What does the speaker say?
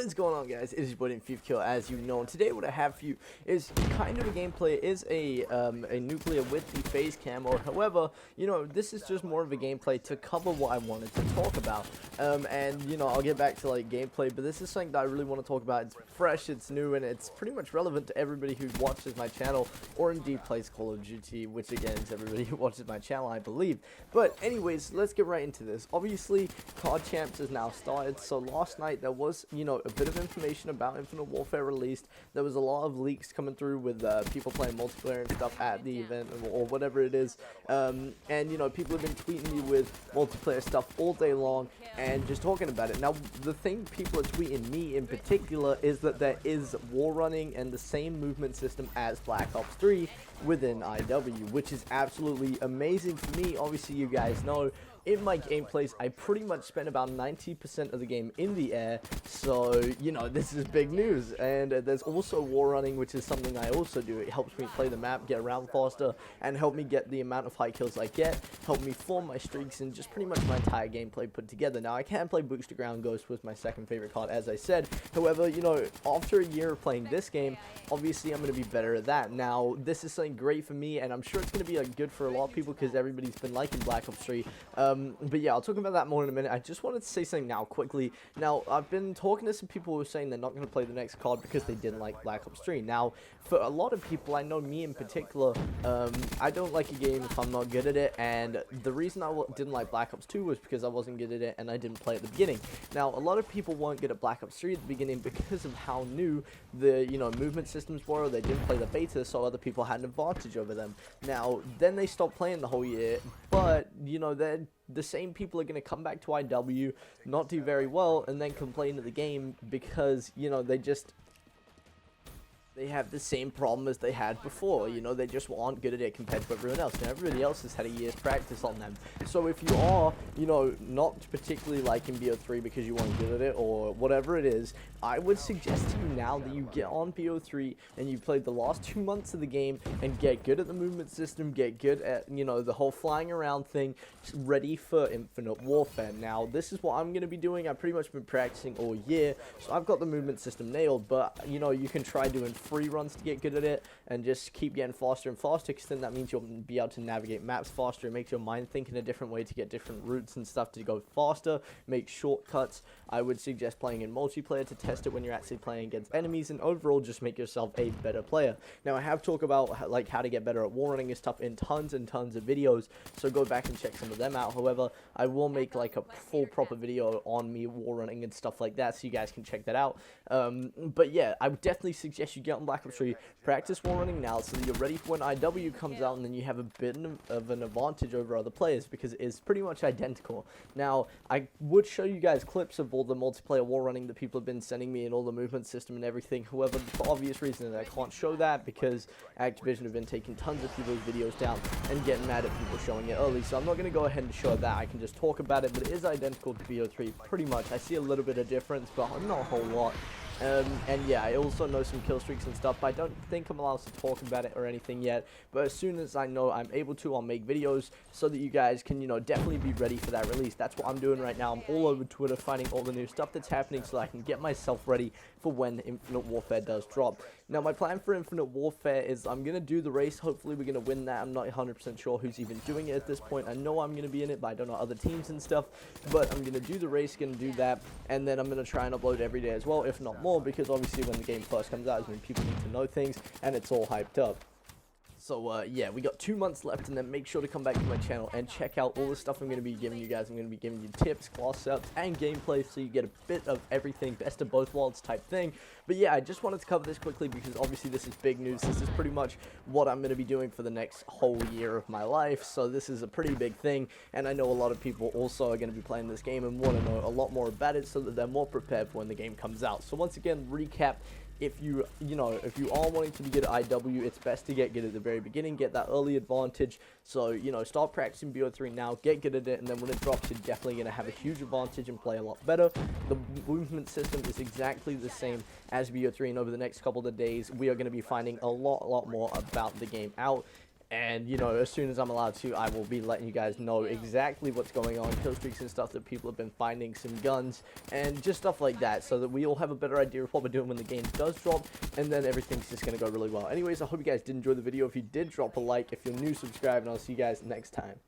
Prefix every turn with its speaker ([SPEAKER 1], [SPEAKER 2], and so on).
[SPEAKER 1] What is going on, guys? It is your boy Nuke, as you know, and today what I have for you is kind of a gameplay. It is a nuclear with the Faze Camo. However, you know, this is just more of a gameplay to cover what I wanted to talk about. And you know, I'll get back to like gameplay, but this is something that I really want to talk about. It's fresh, it's new, and it's pretty much relevant to everybody who watches my channel or indeed plays Call of Duty, which again is everybody who watches my channel, I believe. But anyways, let's get right into this. Obviously, COD Champs has now started, so last night there was, you know, a bit of information about Infinite Warfare released. There was a lot of leaks coming through with people playing multiplayer and stuff at the event or whatever it is. And you know, people have been tweeting me with multiplayer stuff all day long and just talking about it. Now, the thing people are tweeting me in particular is that there is war running and the same movement system as Black Ops 3 within IW, which is absolutely amazing for me. Obviously, you guys know, in my gameplays, I pretty much spend about 90% of the game in the air, so, you know, this is big news. And there's also war running, which is something I also do. It helps me play the map, get around faster, and help me get the amount of high kills I get, help me form my streaks, and just pretty much my entire gameplay put together. Now, I can play Boots to Ground Ghost with my second favorite card, as I said. However, you know, after a year of playing this game, obviously I'm going to be better at that. Now, this is something great for me, and I'm sure it's going to be good for a lot of people because everybody's been liking Black Ops 3. But yeah, I'll talk about that more in a minute. I just wanted to say something now quickly. Now, I've been talking to some people who are saying they're not going to play the next COD because they didn't like Black Ops 3. Now, for a lot of people, I know me in particular, I don't like a game if I'm not good at it, and the reason I didn't like Black Ops 2 was because I wasn't good at it and I didn't play at the beginning. Now, a lot of people weren't good at Black Ops 3 at the beginning because of how new the, you know, movement systems were. They didn't play the beta, so other people had an advantage over them. Now, then they stopped playing the whole year, but, you know, the same people are going to come back to IW, not do very well, and then complain to the game because, you know, they have the same problem as they had before. You know, they just aren't good at it compared to everyone else. Now, everybody else has had a year's practice on them. So if you are, you know, not particularly liking BO3 because you weren't good at it or whatever it is, I would suggest to you now that you get on BO3 and you play the last 2 months of the game and get good at the movement system, get good at, you know, the whole flying around thing, ready for Infinite Warfare. Now, this is what I'm going to be doing. I've pretty much been practicing all year, so I've got the movement system nailed, but, you know, you can try doing free runs to get good at it and just keep getting faster and faster, because then that means you'll be able to navigate maps faster. It makes your mind think in a different way to get different routes and stuff to go faster, make shortcuts. I would suggest playing in multiplayer to test it when you're actually playing against enemies, and overall just make yourself a better player. Now, I have talked about like how to get better at war running and stuff in tons and tons of videos, so go back and check some of them out. However, I will make like a full proper video on me war running and stuff like that, so you guys can check that out. But yeah, I would definitely suggest you get on Black Ops 3, practice war running now so that you're ready for when IW comes out, and then you have a bit of an advantage over other players because it is pretty much identical. Now, I would show you guys clips of all the multiplayer war running that people have been sending me and all the movement system and everything. However, for obvious reasons, I can't show that because Activision have been taking tons of people's videos down and getting mad at people showing it early. So I'm not going to go ahead and show that. I can just talk about it, but it is identical to BO3 pretty much. I see a little bit of difference, but not a whole lot. And yeah, I also know some kill streaks and stuff, but I don't think I'm allowed to talk about it or anything yet. But as soon as I know I'm able to, I'll make videos so that you guys can, you know, definitely be ready for that release. That's what I'm doing right now. I'm all over Twitter finding all the new stuff that's happening so I can get myself ready for when Infinite Warfare does drop. Now, my plan for Infinite Warfare is I'm going to do the race. Hopefully, we're going to win that. I'm not 100% sure who's even doing it at this point. I know I'm going to be in it, but I don't know other teams and stuff. But I'm going to do the race, going to do that, and then I'm going to try and upload every day as well, if not more, because obviously when the game first comes out is when people need to know things, and it's all hyped up. So, yeah, we got 2 months left, and then make sure to come back to my channel and check out all the stuff I'm going to be giving you guys. I'm going to be giving you tips, class ups, and gameplay, so you get a bit of everything, best of both worlds type thing. But yeah, I just wanted to cover this quickly because obviously this is big news. This is pretty much what I'm going to be doing for the next whole year of my life, so this is a pretty big thing, and I know a lot of people also are going to be playing this game and want to know a lot more about it so that they're more prepared for when the game comes out. So once again, recap. If you are wanting to be good at IW, it's best to get good at the very beginning, get that early advantage. So, you know, start practicing BO3 now, get good at it, and then when it drops, you're definitely going to have a huge advantage and play a lot better. The movement system is exactly the same as BO3, and over the next couple of days, we are going to be finding a lot more about the game out. And, you know, as soon as I'm allowed to, I will be letting you guys know exactly what's going on, kill streaks and stuff that people have been finding, some guns, and just stuff like that, so that we all have a better idea of what we're doing when the game does drop, and then everything's just going to go really well. Anyways, I hope you guys did enjoy the video. If you did, drop a like. If you're new, subscribe, and I'll see you guys next time.